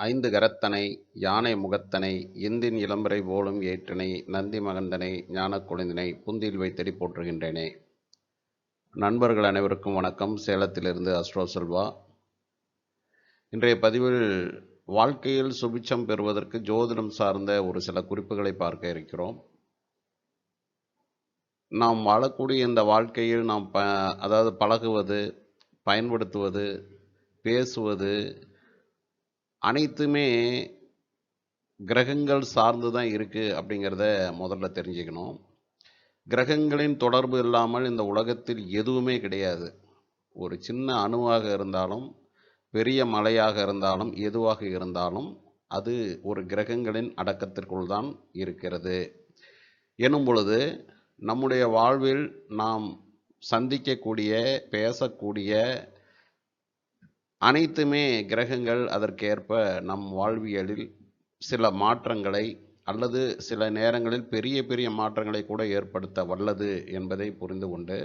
ஐந்து கரத்தனை யானை முகத்தனை இந்தின் இளம்பரை போலும் ஏற்றினை நந்தி மகந்தனை ஞானக் கொழுந்தினை புந்தியில் வைத்தடி போற்றுகின்றேனே. நண்பர்கள் அனைவருக்கும் வணக்கம். சேலத்திலிருந்து அஸ்ட்ரோ செல்வா. இன்றைய பதிவில் வாழ்க்கையில் சுபிட்சம் பெறுவதற்கு ஜோதிடம் சார்ந்த ஒரு சில குறிப்புகளை பார்க்க இருக்கிறோம். நாம் வாழக்கூடிய இந்த வாழ்க்கையில் நாம் அதாவது பழகுவது, பயன்படுத்துவது, பேசுவது அனைத்துமே கிரகங்கள் சார்ந்து தான் இருக்குது அப்படிங்கிறத முதல்ல தெரிஞ்சுக்கணும். கிரகங்களின் தொடர்பு இல்லாமல் இந்த உலகத்தில் எதுவுமே கிடையாது. ஒரு சின்ன அணுவாக இருந்தாலும், பெரிய மலையாக இருந்தாலும், எதுவாக இருந்தாலும் அது ஒரு கிரகங்களின் அடக்கத்திற்குள் தான் இருக்கிறது. எனும் பொழுது நம்முடைய வாழ்வில் நாம் சந்திக்கக்கூடிய, பேசக்கூடிய அனைத்துமே கிரகங்கள் அதற்கேற்ப நம் வாழ்வியலில் சில மாற்றங்களை அல்லது சில நேரங்களில் பெரிய பெரிய மாற்றங்களை கூட ஏற்படுத்த வல்லது என்பதை புரிந்து கொண்டு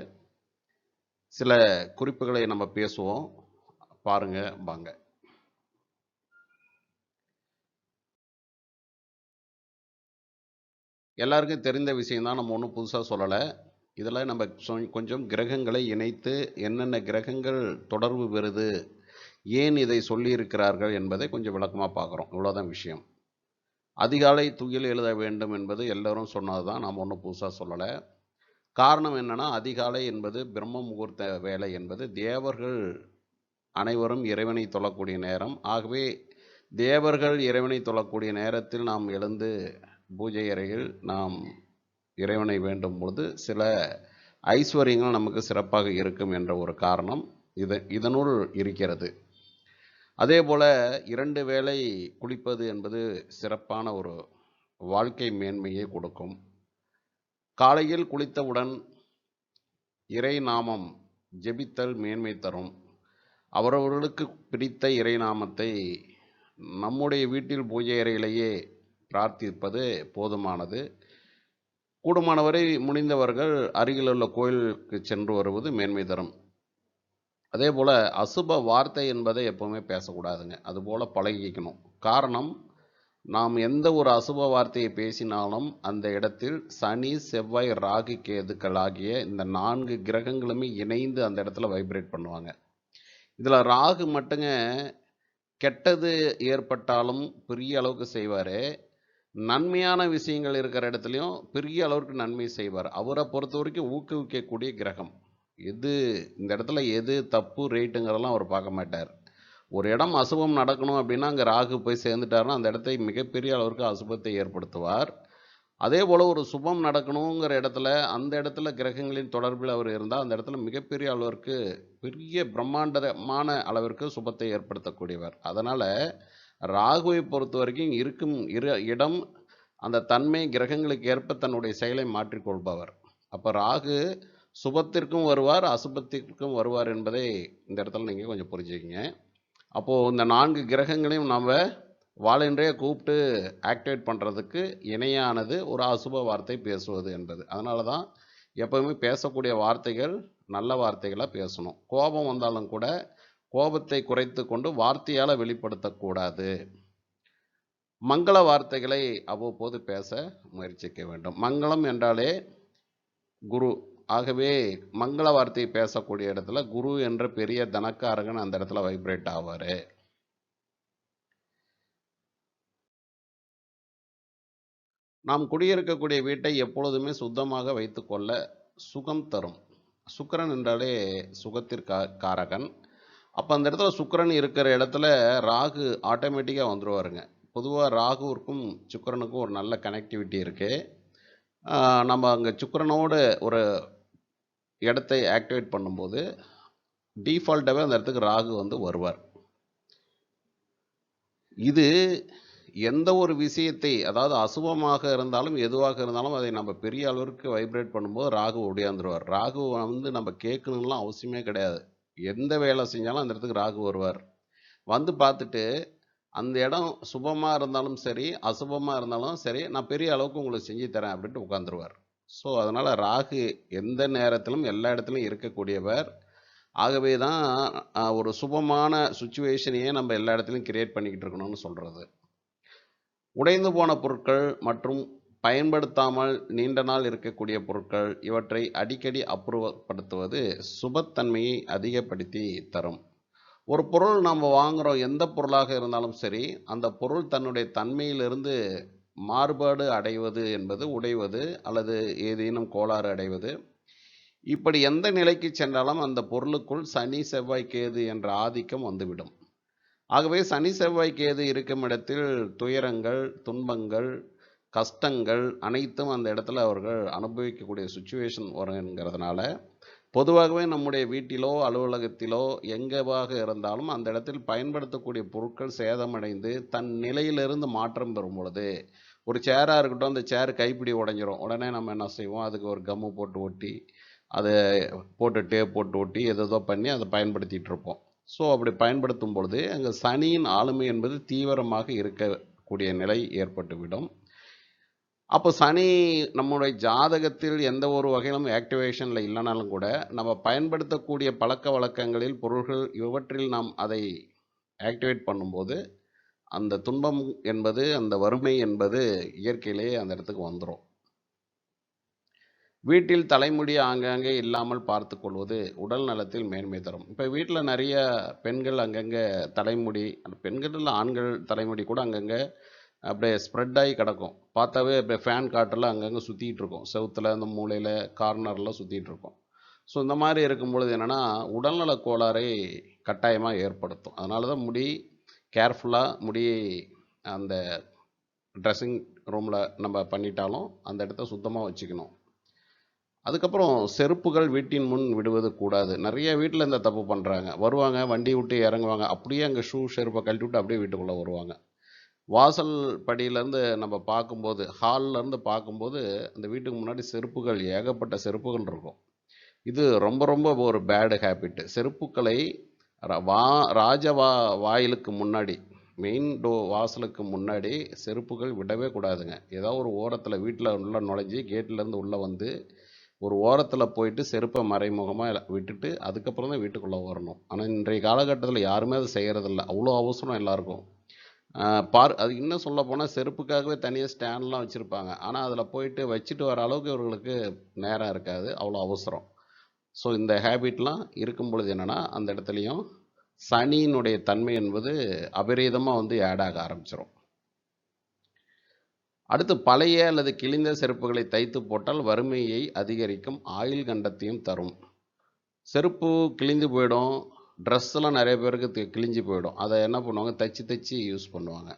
சில குறிப்புகளை நம்ம பேசுவோம். பாருங்க வாங்க. எல்லாருக்கும் தெரிந்த விஷயம்தான், நம்ம ஒன்றும் புதுசாக சொல்லலை. இதில் நம்ம கொஞ்சம் கிரகங்களை இணைத்து என்னென்ன கிரகங்கள் தொடர்பு பெறுது, ஏன் இதை சொல்லியிருக்கிறார்கள் என்பதை கொஞ்சம் விளக்கமாக பார்க்குறோம். இவ்வளோதான் விஷயம். அதிகாலை துயில் எழுத வேண்டும் என்பது எல்லோரும் சொன்னது தான், நாம் ஒன்றும் புதுசாக சொல்லலை. காரணம் என்னென்னா, அதிகாலை என்பது பிரம்ம முகூர்த்த வேலை என்பது தேவர்கள் அனைவரும் இறைவனை தொழக்கூடிய நேரம். ஆகவே தேவர்கள் இறைவனை தொழக்கூடிய நேரத்தில் நாம் எழுந்து பூஜை அறையில் நாம் இறைவனை வேண்டும் பொழுது சில ஐஸ்வர்யங்கள் நமக்கு சிறப்பாக இருக்கும் என்ற ஒரு காரணம் இதனுள் இருக்கிறது. அதே போல் 2 வேளை குளிப்பது என்பது சிறப்பான ஒரு வாழ்க்கை மேன்மையை கொடுக்கும். காலையில் குளித்தவுடன் இறை நாமம் ஜெபித்தல் மேன்மை தரும். அவரவர்களுக்கு பிடித்த இறை நாமத்தை நம்முடைய வீட்டில் பூஜை அறையிலேயே பிரார்த்திப்பது போதுமானது. கூடுமானவரை முடிந்தவர்கள் அருகிலுள்ள கோயிலுக்கு சென்று வருவது மேன்மை தரும். அதே போல் அசுப வார்த்தை என்பதை எப்போவுமே பேசக்கூடாதுங்க. அதுபோல் பழகிக்கணும். காரணம், நாம் எந்த ஒரு அசுப வார்த்தையை பேசினாலும் அந்த இடத்தில் சனி, செவ்வாய், ராகு, கேதுக்கள் ஆகிய இந்த 4 கிரகங்களுமே இணைந்து அந்த இடத்துல வைப்ரேட் பண்ணுவாங்க. இதில் ராகு மட்டுங்க கெட்டது ஏற்பட்டாலும் பெரிய அளவுக்கு செய்வார். நன்மையான விஷயங்கள் இருக்கிற இடத்துலையும் பெரிய அளவுக்கு நன்மை செய்வார். அவரை பொறுத்த வரைக்கும் ஊக்குவிக்கக்கூடிய கிரகம். இந்த இடத்துல எது தப்பு ரைட்டுங்கிறதெல்லாம் அவர் பார்க்க மாட்டார். ஒரு இடம் அசுபம் நடக்கணும் அப்படின்னா அங்கே ராகு போய் சேர்ந்துட்டாருன்னா அந்த இடத்தை மிகப்பெரிய அளவுக்கு அசுபத்தை ஏற்படுத்துவார். அதே போல் ஒரு சுபம் நடக்கணுங்கிற இடத்துல அந்த இடத்துல கிரகங்களின் தொடர்பில் அவர் இருந்தால் அந்த இடத்துல மிகப்பெரிய அளவிற்கு பெரிய பிரம்மாண்டமான அளவிற்கு சுபத்தை ஏற்படுத்தக்கூடியவர். அதனால் ராகுவை பொறுத்த வரைக்கும் இருக்கும் இடம் அந்த தன்மை கிரகங்களுக்கு ஏற்ப தன்னுடைய செயலை மாற்றிக்கொள்பவர். அப்போ ராகு சுபத்திற்கும் வருவார், அசுபத்திற்கும் வருவார் என்பதை இந்த இடத்துல நீங்கள் கொஞ்சம் புரிஞ்சுக்கிங்க. அப்போது இந்த 4 கிரகங்களையும் நாம் வாழென்றே கூப்பிட்டு ஆக்டிவேட் பண்ணுறதுக்கு இணையானது ஒரு அசுப வார்த்தை பேசுவது என்பது. அதனால தான் எப்போவுமே பேசக்கூடிய வார்த்தைகள் நல்ல வார்த்தைகளாக பேசணும். கோபம் வந்தாலும் கூட கோபத்தை குறைத்து கொண்டு வார்த்தையால் வெளிப்படுத்தக்கூடாது. மங்கள வார்த்தைகளை அவ்வப்போது பேச முயற்சிக்க வேண்டும். மங்களம் என்றாலே குரு. ஆகவே மங்கள வார்த்தையை பேசக்கூடிய இடத்துல குரு என்ற பெரிய தனக்காரகன் அந்த இடத்துல வைப்ரேட் ஆவார். நாம் குடியிருக்கக்கூடிய வீட்டை எப்பொழுதுமே சுத்தமாக வைத்துக்கொள்ள சுகம் தரும். சுக்கிரன் என்றாலே சுகத்திற்காரகன். அப்போ அந்த இடத்துல சுக்கிரன் இருக்கிற இடத்துல ராகு ஆட்டோமேட்டிக்காக வந்துடுவாருங்க. பொதுவாக ராகுவிற்கும் சுக்கிரனுக்கும் ஒரு நல்ல கனெக்டிவிட்டி இருக்குது. நம்ம அங்கே சுக்கிரனோடு ஒரு இடத்தை ஆக்டிவேட் பண்ணும்போது டிஃபால்ட்டாகவே அந்த இடத்துக்கு ராகு வந்து வருவார். இது எந்த ஒரு விஷயத்தை, அதாவது அசுபமாக இருந்தாலும் எதுவாக இருந்தாலும் அதை நம்ம பெரிய அளவிற்கு வைப்ரேட் பண்ணும்போது ராகு ஒடியாந்துருவார். ராகு வந்து நம்ம கேட்கணும்லாம் அவசியமே கிடையாது. எந்த வேலை செஞ்சாலும் அந்த இடத்துக்கு ராகு வருவார். வந்து பார்த்துட்டு அந்த இடம் சுபமாக இருந்தாலும் சரி, அசுபமாக இருந்தாலும் சரி, நான் பெரிய அளவுக்கு உங்களுக்கு செஞ்சு தரேன் அப்படின்ட்டு உட்காந்துருவார். ஸோ அதனால் ராகு எந்த நேரத்திலும் எல்லா இடத்துலையும் இருக்கக்கூடியவர். ஆகவே தான் ஒரு சுபமான சுச்சுவேஷனையே நம்ம எல்லா இடத்துலையும் கிரியேட் பண்ணிக்கிட்டு இருக்கணும்னு சொல்கிறது. உடைந்து போன பொருட்கள் மற்றும் பயன்படுத்தாமல் நீண்ட நாள் இருக்கக்கூடிய பொருட்கள் இவற்றை அடிக்கடி அப்புறப்படுத்துவது சுபத்தன்மையை அதிகப்படுத்தி தரும். ஒரு பொருள் நம்ம வாங்குகிறோம், எந்த பொருளாக இருந்தாலும் சரி, அந்த பொருள் தன்னுடைய தன்மையிலிருந்து மாறுபாடு அடைவது என்பது உடைவது அல்லது ஏதேனும் கோளாறு அடைவது. இப்படி எந்த நிலைக்கு சென்றாலும் அந்த பொருளுக்குள் சனி செவ்வாய் கேது என்ற ஆதிக்கம் வந்துவிடும். ஆகவே சனி செவ்வாய் கேது இருக்கும் இடத்தில் துயரங்கள், துன்பங்கள், கஷ்டங்கள் அனைத்தும் அந்த இடத்துல அவர்கள் அனுபவிக்கக்கூடிய சுச்சுவேஷன் வருங்கிறதுனால, பொதுவாகவே நம்முடைய வீட்டிலோ அலுவலகத்திலோ எங்கேவாக இருந்தாலும் அந்த இடத்தில் பயன்படுத்தக்கூடிய பொருட்கள் சேதமடைந்து தன் நிலையிலிருந்து மாற்றம் பெறும் பொழுது, ஒரு சேராக இருக்கட்டும், அந்த சேர் கைப்பிடி உடைஞ்சிரும். உடனே நம்ம என்ன செய்வோம், அதுக்கு ஒரு கம்மு போட்டு ஒட்டி, அதை போட்டு டேப் போட்டு ஒட்டி ஏதேதோ பண்ணி அதை பயன்படுத்திகிட்டு இருப்போம். ஸோ அப்படி பயன்படுத்தும் பொழுது அங்கே சனியின் ஆளுமை என்பது தீவிரமாக இருக்கக்கூடிய நிலை ஏற்பட்டுவிடும். அப்போ சனி நம்முடைய ஜாதகத்தில் எந்த ஒரு வகையிலும் ஆக்டிவேஷனில் இல்லைனாலும் கூட நம்ம பயன்படுத்தக்கூடிய பழக்க வழக்கங்களில் பொருள்கள் இவற்றில் நாம் அதை ஆக்டிவேட் பண்ணும்போது அந்த துன்பம் என்பது, அந்த வறுமை என்பது இயற்கையிலேயே அந்த இடத்துக்கு வந்துடும். வீட்டில் தலைமுடி ஆங்காங்கே இல்லாமல் பார்த்து கொள்வது உடல் நலத்தில் மேன்மை தரும். இப்போ வீட்டில் நிறைய பெண்கள் அங்கங்கே தலைமுடி, பெண்கள் இல்லை ஆண்கள் தலைமுடி கூட அங்கங்கே அப்படியே ஸ்ப்ரெட் ஆகி கிடக்கும். பார்த்தாவே அப்படியே ஃபேன் காற்றெல்லாம் அங்கங்கே சுற்றிட்டு இருக்கும். செவுத்தில் அந்த மூலையில் கார்னரில் சுற்றிட்டு இருக்கும். ஸோ இந்த மாதிரி இருக்கும் பொழுது என்னென்னா உடல்நல கோளாறை கட்டாயமாக ஏற்படுத்தும். அதனால தான் முடி கேர்ஃபுல்லாக முடியை அந்த ட்ரெஸ்ஸிங் ரூமில் நம்ம பண்ணிட்டாலும் அந்த இடத்த சுத்தமாக வச்சுக்கணும். அதுக்கப்புறம் செருப்புகள் வீட்டின் முன் விடுவது கூடாது. நிறைய வீட்டில் இந்த தப்பு பண்ணுறாங்க. வருவாங்க, வண்டி விட்டு இறங்குவாங்க, அப்படியே அங்கே செருப்பை கழட்டி விட்டு அப்படியே வீட்டுக்குள்ளே வருவாங்க. வாசல் படியிலேருந்து நம்ம பார்க்கும்போது, ஹால்லேருந்து பார்க்கும்போது அந்த வீட்டுக்கு முன்னாடி செருப்புகள், ஏகப்பட்ட செருப்புகள் இருக்கும். இது ரொம்ப ரொம்ப ஒரு பேடு ஹேபிட்டு. செருப்புக்களை வாயிலுக்கு முன்னாடி, மெயின் வாசலுக்கு முன்னாடி செருப்புகள் விடவே கூடாதுங்க. ஏதோ ஒரு ஓரத்தில் வீட்டில் உள்ள நுழைஞ்சி கேட்லேருந்து உள்ளே வந்து ஒரு ஓரத்தில் போயிட்டு செருப்பை மறைமுகமாக விட்டுட்டு அதுக்கப்புறம் தான் வீட்டுக்குள்ளே வரணும். ஆனால் இன்றைய காலகட்டத்தில் யாருமே அதை செய்கிறதில்ல. அவ்வளோ அவசரம் எல்லாருக்கும். அது இன்னும் சொல்ல போனால் செருப்புக்காகவே தனியாக ஸ்டாண்ட்லாம் வச்சுருப்பாங்க. ஆனால் அதில் போயிட்டு வச்சுட்டு வர அளவுக்கு இவர்களுக்கு நேரம் இருக்காது, அவ்வளோ அவசரம். ஸோ இந்த ஹேபிட்லாம் இருக்கும் பொழுது என்னென்னா அந்த இடத்துலையும் சனியினுடைய தன்மை என்பது அபரீதமாக வந்து ஆட் ஆக ஆரம்பிச்சிடும். அடுத்து பழைய அல்லது கிழிந்த செருப்புகளை தைத்து போட்டால் வறுமையை அதிகரிக்கும், ஆயுள் கண்டத்தையும் தரும். செருப்பு கிழிந்து போயிடும், ட்ரெஸ்ஸெல்லாம் நிறைய பேருக்கு கிழிஞ்சு போயிடும். அதை என்ன பண்ணுவாங்க, தைச்சி யூஸ் பண்ணுவாங்க.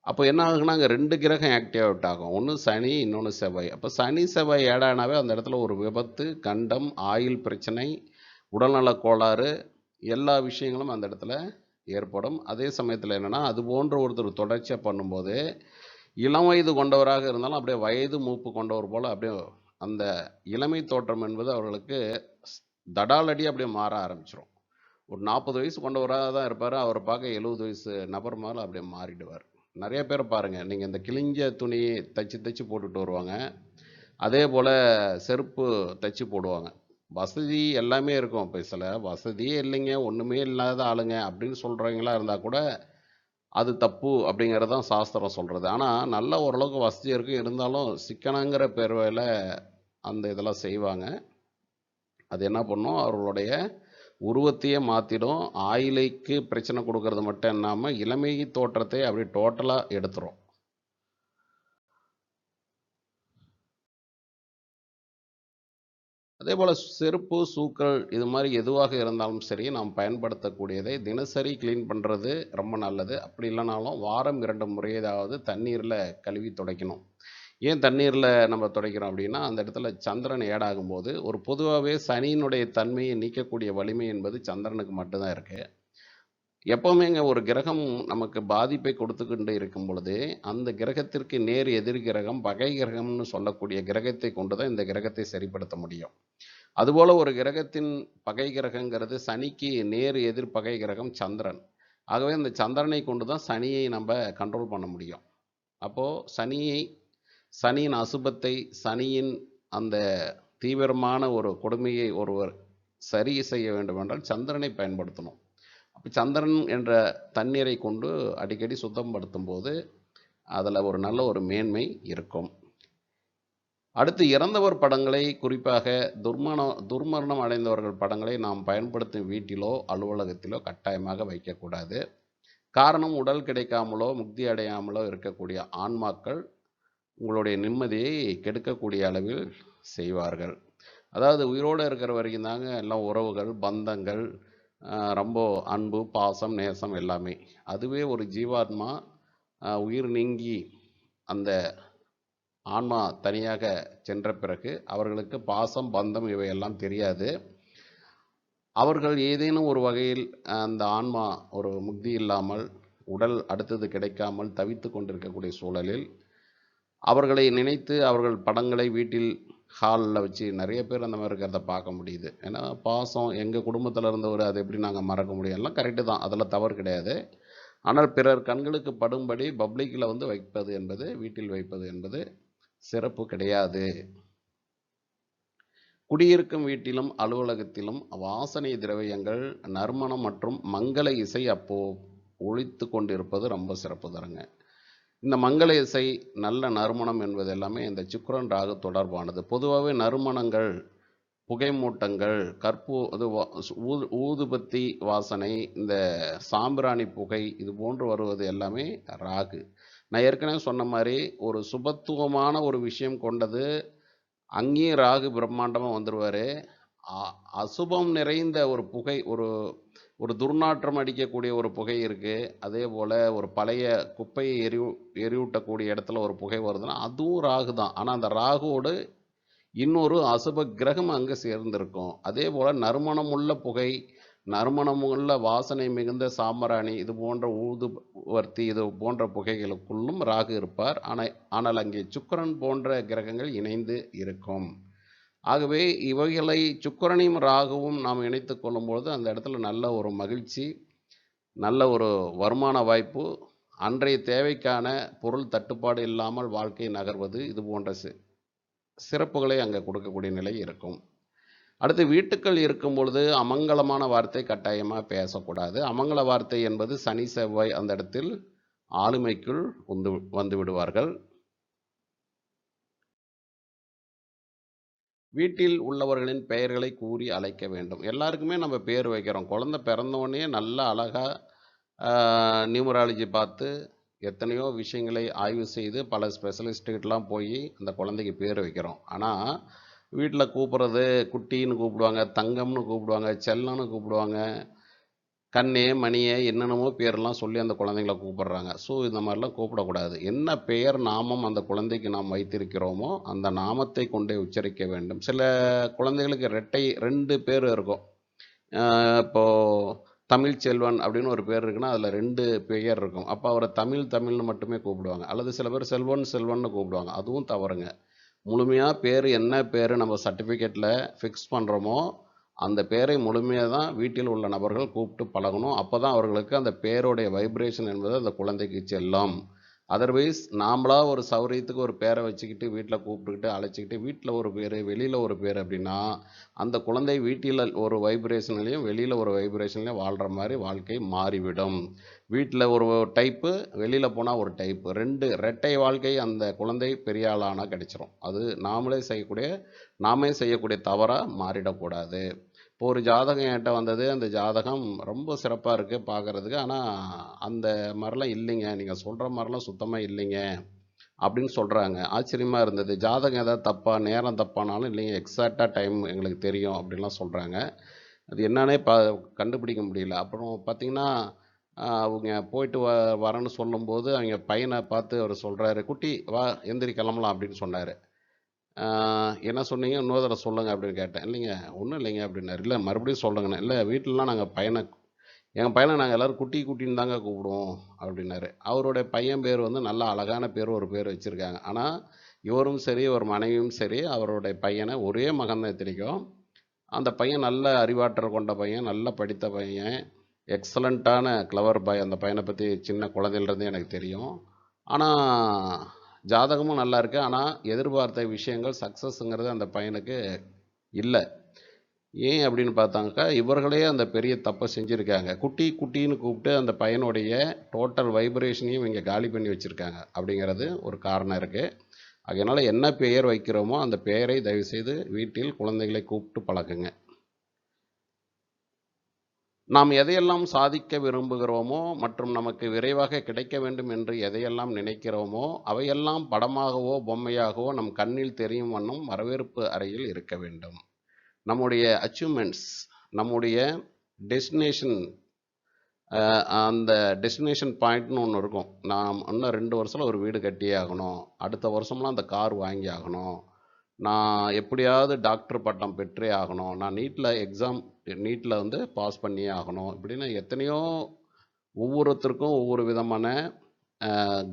அப்போ என்ன ஆகுனா அங்கே 2 கிரகம் ஆக்டிவேட் ஆகும். ஒன்று சனி, இன்னொன்று செவ்வாய். அப்போ சனி செவ்வாய் ஏடானாவே அந்த இடத்துல ஒரு விபத்து, கண்டம், ஆயுள் பிரச்சனை, உடல்நல கோளாறு, எல்லா விஷயங்களும் அந்த இடத்துல ஏற்படும். அதே சமயத்தில் என்னென்னா அது போன்ற ஒருத்தர் தொடர்ச்சியாக பண்ணும்போது இளம் வயது கொண்டவராக இருந்தாலும் அப்படியே வயது மூப்பு கொண்டவர் போல் அப்படியே அந்த இளமை தோற்றம் என்பது அவர்களுக்கு தடாலடி அப்படியே மாற ஆரம்பிச்சிடும். ஒரு 40 வயசு கொண்டவராக தான் இருப்பார், அவரை பார்க்க 70 வயசு நபர் மேலே அப்படியே மாறிடுவார். நிறைய பேரை பாருங்கள், நீங்கள் இந்த கிழிஞ்ச துணியை தைச்சி போட்டுட்டு வருவாங்க. அதே போல் செருப்பு தைச்சி போடுவாங்க. வசதி எல்லாமே இருக்கும். இப்போ சில வசதியே இல்லைங்க, ஒன்றுமே இல்லாத ஆளுங்க அப்படின்னு சொல்கிறவங்களா இருந்தால் கூட அது தப்பு அப்படிங்கிறது தான் சாஸ்திரம் சொல்கிறது. ஆனால் நல்ல ஓரளவுக்கு வசதி இருக்கும், இருந்தாலும் சிக்கனங்கிற பேர்வையில் அந்த இதெல்லாம் செய்வாங்க. அது என்ன பண்ணும், அவர்களுடைய உருவத்தையே மாற்றிடும். ஆயிலைக்கு பிரச்சனை கொடுக்கறது மட்டும் இல்லாமல் இளமை தோற்றத்தை அப்படி டோட்டலாக எடுத்துரும். அதே போல் செருப்பு, ஷூக்கள் இது மாதிரி எதுவாக இருந்தாலும் சரி, நாம் பயன்படுத்தக்கூடியதை தினசரி க்ளீன் பண்ணுறது ரொம்ப நல்லது. அப்படி இல்லைனாலும் வாரம் 2 முறையாவது தண்ணீரில் கழுவி துடைக்கணும். ஏன் தண்ணீரில் நம்ம துடைக்கிறோம் அப்படின்னா, அந்த இடத்துல சந்திரன் ஏடாகும்போது ஒரு பொதுவாகவே சனியினுடைய தன்மையை நீக்கக்கூடிய வலிமை என்பது சந்திரனுக்கு மட்டும்தான் இருக்குது. எப்போவுமேங்க ஒரு கிரகம் நமக்கு பாதிப்பை கொடுத்துக்கொண்டு இருக்கும் பொழுது அந்த கிரகத்திற்கு நேர் எதிர் கிரகம், பகை கிரகம்னு சொல்லக்கூடிய கிரகத்தை கொண்டு தான் இந்த கிரகத்தை சரிப்படுத்த முடியும். அதுபோல் ஒரு கிரகத்தின் பகை கிரகங்கிறது சனிக்கு நேர் எதிர் பகை கிரகம் சந்திரன். ஆகவே அந்த சந்திரனை கொண்டு தான் சனியை நம்ம கண்ட்ரோல் பண்ண முடியும். அப்போது சனியின் அசுபத்தை, சனியின் அந்த தீவிரமான ஒரு கொடுமையை ஒருவர் சரி செய்ய வேண்டும் என்றால் சந்திரனை பயன்படுத்தணும். அப்போ சந்திரன் என்ற தண்ணீரை கொண்டு அடிக்கடி சுத்தப்படுத்தும் போது அதில் ஒரு நல்ல ஒரு மேன்மை இருக்கும். அடுத்து இறந்தவர் படங்களை, குறிப்பாக துர்மரணம் அடைந்தவர்கள் படங்களை நாம் பயன்படுத்தும் வீட்டிலோ அலுவலகத்திலோ கட்டாயமாக வைக்கக்கூடாது. காரணம், உடல் கிடைக்காமலோ முக்தி அடையாமலோ இருக்கக்கூடிய ஆன்மாக்கள் உங்களுடைய நிம்மதியை கெடுக்கக்கூடிய அளவில் செய்வார்கள். அதாவது உயிரோடு இருக்கிற வரைக்கும் தாங்க எல்லாம் உறவுகள், பந்தங்கள், ரொம்ப அன்பு, பாசம், நேசம் எல்லாமே. அதுவே ஒரு ஜீவாத்மா உயிர் நீங்கி அந்த ஆன்மா தனியாக சென்ற பிறகு அவர்களுக்கு பாசம், பந்தம் இவையெல்லாம் தெரியாது. அவர்கள் ஏதேனும் ஒரு வகையில் அந்த ஆன்மா ஒரு முக்தி இல்லாமல், உடல் அடுத்தது கிடைக்காமல் தவித்து கொண்டிருக்கக்கூடிய சூழலில் அவர்களை நினைத்து அவர்கள் படங்களை வீட்டில் ஹாலில் வச்சு நிறைய பேர் அந்த மாதிரி இருக்கிறத பார்க்க முடியுது. ஏன்னா பாசம், எங்கள் குடும்பத்தில் இருந்தவர், அதை எப்படி நாங்கள் மறக்க முடியும்? எல்லாம் கரெக்டு தான், அதில் தவறு கிடையாது. ஆனால் பிறர் கண்களுக்கு படும்படி பப்ளிக்கில் வைப்பது என்பது, வீட்டில் வைப்பது என்பது சிறப்பு கிடையாது. குடியிருக்கும் வீட்டிலும் அலுவலகத்திலும் வாசனை திரவியங்கள், நறுமணம் மற்றும் மங்கள இசை அப்போ ஒழித்து கொண்டிருப்பது ரொம்ப சிறப்பு தருங்க. இந்த மங்கள இசை, நல்ல நறுமணம் என்பது எல்லாமே இந்த சுக்கிரன் ராகு தொடர்பானது. பொதுவாகவே நறுமணங்கள், புகைமூட்டங்கள், ஊதுபத்தி வாசனை, இந்த சாம்பிராணி புகை, இது போன்று வருவது எல்லாமே ராகு. நான் ஏற்கனவே சொன்ன மாதிரி ஒரு சுபத்துவமான ஒரு விஷயம் கொண்டது, அங்கேயும் ராகு பிரம்மாண்டமாக வந்துடுவார். அசுபம் நிறைந்த ஒரு புகை, ஒரு துர்நாற்றம் அடிக்கக்கூடிய ஒரு புகை இருக்குது. அதே போல் ஒரு பழைய குப்பையை எரியூட்டக்கூடிய இடத்துல ஒரு புகை வருதுன்னா அதுவும் ராகு தான். ஆனால் அந்த ராகுவோடு இன்னொரு அசுப கிரகம் அங்கே சேர்ந்திருக்கும். அதே போல் நறுமணமுள்ள புகை, நறுமணமுள்ள வாசனை மிகுந்த சாம்பிராணி, இது போன்ற ஊதுவர்த்தி, இது போன்ற புகைகளுக்குள்ளும் ராகு இருப்பார். ஆனால் அங்கே சுக்கிரன் போன்ற கிரகங்கள் இணைந்து இருக்கும். ஆகவே இவைகளை சுக்கிரனையும் ராகுவும் நாம் இணைத்து கொள்ளும்போது அந்த இடத்துல நல்ல ஒரு மகிழ்ச்சி, நல்ல ஒரு வருமான வாய்ப்பு, அன்றைய தேவைக்கான பொருள் தட்டுப்பாடு இல்லாமல் வாழ்க்கை நகர்வது, இது போன்ற சிறப்புகளை அங்கே கொடுக்கக்கூடிய நிலை இருக்கும். அடுத்து, வீட்டுக்கள் இருக்கும் பொழுது அமங்கலமான வார்த்தை கட்டாயமாக பேசக்கூடாது. அமங்கல வார்த்தை என்பது சனி செவ்வாய் அந்த இடத்தில் ஆளுமைக்குள் வந்து விடுவார்கள். வீட்டில் உள்ளவர்களின் பெயர்களை கூறி அழைக்க வேண்டும். எல்லாருக்குமே நம்ம பேர் வைக்கிறோம். குழந்தை பிறந்தோடனே நல்லா அழகாக நியூமராலஜி பார்த்து எத்தனையோ விஷயங்களை ஆய்வு செய்து பல ஸ்பெஷலிஸ்ட்டுக்கிட்டலாம் போய் அந்த குழந்தைக்கு பேர் வைக்கிறோம். ஆனால் வீட்டில் கூப்பிட்றது குட்டின்னு கூப்பிடுவாங்க, தங்கம்னு கூப்பிடுவாங்க, செல்லம்னு கூப்பிடுவாங்க, கண்ணே, மணியே, என்னென்னமோ பேரெல்லாம் சொல்லி அந்த குழந்தைங்கள கூப்பிட்றாங்க. ஸோ இந்த மாதிரிலாம் கூப்பிடக்கூடாது. என்ன பெயர் நாமம் அந்த குழந்தைக்கு நாம் வைத்திருக்கிறோமோ அந்த நாமத்தை கொண்டே உச்சரிக்க வேண்டும். சில குழந்தைகளுக்கு 2 பேர் இருக்கும். இப்போது தமிழ்ச்செல்வன் அப்படின்னு ஒரு பேர் இருக்குன்னா அதில் 2 பெயர் இருக்கும். அப்போ அவரை தமிழ்னு மட்டுமே கூப்பிடுவாங்க. அல்லது சில பேர் செல்வன்னு கூப்பிடுவாங்க. அதுவும் தவறுங்க. முழுமையாக பேர், என்ன பேர் நம்ம சர்டிஃபிகேட்டில் ஃபிக்ஸ் பண்ணுறோமோ அந்த பேரை முழுமையாக தான் வீட்டில் உள்ள நபர்கள் கூப்பிட்டு பழகணும். அப்போ தான் அவர்களுக்கு அந்த பேருடைய வைப்ரேஷன் என்பது அந்த குழந்தைக்கு செல்லும். அதர்வைஸ் நாமளாக ஒரு சௌரியத்துக்கு ஒரு பேரை வச்சுக்கிட்டு வீட்டில் கூப்பிட்டுக்கிட்டு அழைச்சிக்கிட்டு வீட்டில் ஒரு பேர், வெளியில் ஒரு பேர் அப்படின்னா அந்த குழந்தை வீட்டில் ஒரு வைப்ரேஷன்லையும் வெளியில் ஒரு வைப்ரேஷன்லையும் வாழ்கிற மாதிரி வாழ்க்கை மாறிவிடும். வீட்டில் ஒரு டைப்பு, வெளியில் போனால் ஒரு டைப்பு, 2 ரெட்டை வாழ்க்கை அந்த குழந்தை பெரிய ஆளானால் கிடைச்சிரும். அது நாமே செய்யக்கூடிய தவறாக மாறிடக்கூடாது. இப்போ ஒரு ஜாதகம் என்கிட்ட வந்தது. அந்த ஜாதகம் ரொம்ப சிறப்பாக இருக்குது பார்க்குறதுக்கு. ஆனால் அந்த மாதிரிலாம் இல்லைங்க, நீங்கள் சொல்கிற மாதிரிலாம் சுத்தமாக இல்லைங்க அப்படின்னு சொல்கிறாங்க. ஆச்சரியமாக இருந்தது. ஜாதகம் ஏதாவது தப்பா, நேரம் தப்பானாலும் இல்லைங்க, எக்ஸாக்டாக டைம் எங்களுக்கு தெரியும் அப்படின்லாம் சொல்கிறாங்க. அது என்னன்னே கண்டுபிடிக்க முடியல. அப்புறம் பார்த்திங்கன்னா அவங்க போயிட்டு வரேன்னு சொல்லும்போது அவங்க பையனை பார்த்து அவர் சொல்கிறாரு, குட்டி வா எந்திரி கிளம்பலாம் அப்படின்னு சொன்னார். என்ன சொன்னீங்க, இன்னொரு தடவை சொல்லுங்கள் அப்படின்னு கேட்டேன். இல்லைங்க ஒன்றும் இல்லைங்க அப்படின்னாரு. இல்லை மறுபடியும் சொல்லுங்கண்ணே. இல்லை வீட்டிலலாம் எங்கள் பையனை நாங்கள் எல்லோரும் குட்டின்னு தாங்க கூப்பிடுவோம் அப்படின்னாரு. அவருடைய பையன் பேர் நல்ல அழகான பேர், ஒரு பேர் வச்சுருக்காங்க. ஆனால் இவரும் சரி ஒரு மனைவியும் சரி அவருடைய பையனை ஒரே மகன் தான் தெரியும். அந்த பையன் நல்ல அறிவாற்றல் கொண்ட பையன், நல்ல படித்த பையன், எக்ஸலண்ட்டான கிளவர் பாய். அந்த பையனை பற்றி சின்ன குழந்தையிலேருந்தே எனக்கு தெரியும். ஆனால் ஜாதகமும் நல்லா இருக்குது. ஆனால் எதிர்பார்த்த விஷயங்கள் சக்ஸஸ்ங்கிறது அந்த பையனுக்கு இல்லை. ஏன் அப்படின்னு பார்த்தாக்கா, இவர்களே அந்த பெரிய தப்பை செஞ்சுருக்காங்க. குட்டி குட்டின்னு கூப்பிட்டு அந்த பையனுடைய டோட்டல் வைப்ரேஷனையும் இவங்க காலி பண்ணி வச்சுருக்காங்க அப்படிங்கிறது ஒரு காரணம் இருக்குது. அதனால் என்ன பெயர் வைக்கிறோமோ அந்த பெயரை தயவுசெய்து வீட்டில் குழந்தைகளை கூப்பிட்டு பழக்குங்க. நாம் எதையெல்லாம் சாதிக்க விரும்புகிறோமோ மற்றும் நமக்கு விரைவாக கிடைக்க வேண்டும் என்று எதையெல்லாம் நினைக்கிறோமோ அவையெல்லாம் படமாகவோ பொம்மையாகவோ நம் கண்ணில் தெரியும் வண்ணம் வரவேற்பு அறையில் இருக்க வேண்டும். நம்முடைய அச்சீவ்மெண்ட்ஸ், நம்முடைய டெஸ்டினேஷன், அந்த டெஸ்டினேஷன் பாயிண்ட்னு ஒன்று இருக்கும். நான் இன்னும் 2 வருஷத்தில் ஒரு வீடு கட்டியே ஆகணும், அடுத்த வருஷம்லாம் அந்த கார் வாங்கி ஆகணும், நான் எப்படியாவது டாக்டர் பட்டம் பெற்றே ஆகணும், நான் நீட்டில் வந்து பாஸ் பண்ணியே ஆகணும், இப்படின்னு எத்தனையோ ஒவ்வொருத்தருக்கும் ஒவ்வொரு விதமான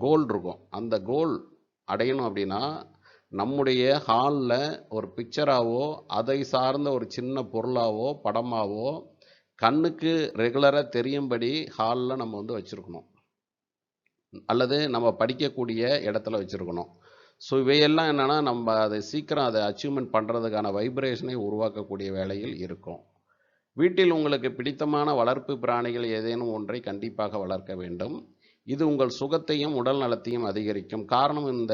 கோல் இருக்கும். அந்த கோல் அடையணும் அப்படின்னா நம்முடைய ஹாலில் ஒரு பிக்சராகவோ அதை சார்ந்த ஒரு சின்ன பொருளாவோ படமாவோ கண்ணுக்கு ரெகுலராக தெரியும்படி ஹாலில் நம்ம வந்து வச்சுருக்கணும், அல்லது நம்ம படிக்கக்கூடிய இடத்துல வச்சுருக்கணும். ஸோ இவையெல்லாம் என்னென்னா நம்ம அதை சீக்கிரம் அதை அச்சீவ்மெண்ட் பண்ணுறதுக்கான வைப்ரேஷனை உருவாக்கக்கூடிய வேலையில் இருக்கும். வீட்டில் உங்களுக்கு பிடித்தமான வளர்ப்பு பிராணிகள் ஏதேனும் ஒன்றை கண்டிப்பாக வளர்க்க வேண்டும். இது உங்கள் சுகத்தையும் உடல் நலத்தையும் அதிகரிக்கும். காரணம், இந்த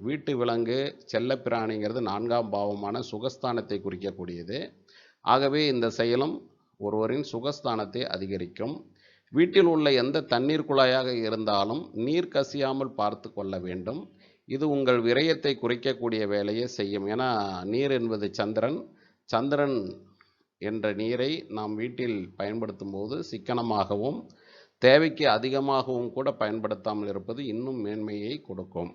வீட்டு விலங்கு செல்ல பிராணிங்கிறது 4ஆம் பாவமான சுகஸ்தானத்தை குறிக்கக்கூடியது. ஆகவே இந்த செயலும் ஒருவரின் சுகஸ்தானத்தை அதிகரிக்கும். வீட்டில் உள்ள எந்த தண்ணீர் குழாயாக இருந்தாலும் நீர் கசியாமல் பார்த்து கொள்ள வேண்டும். இது உங்கள் விரயத்தை குறைக்கக்கூடிய வேலையை செய்யும். ஏன்னா நீர் என்பது சந்திரன் என்ற நீரை நாம் வீட்டில் பயன்படுத்தும் போது சிக்கனமாகவும் தேவைக்கு அதிகமாகவும் கூட பயன்படுத்தாமல் இருப்பது இன்னும் மேன்மையை கொடுக்கும்.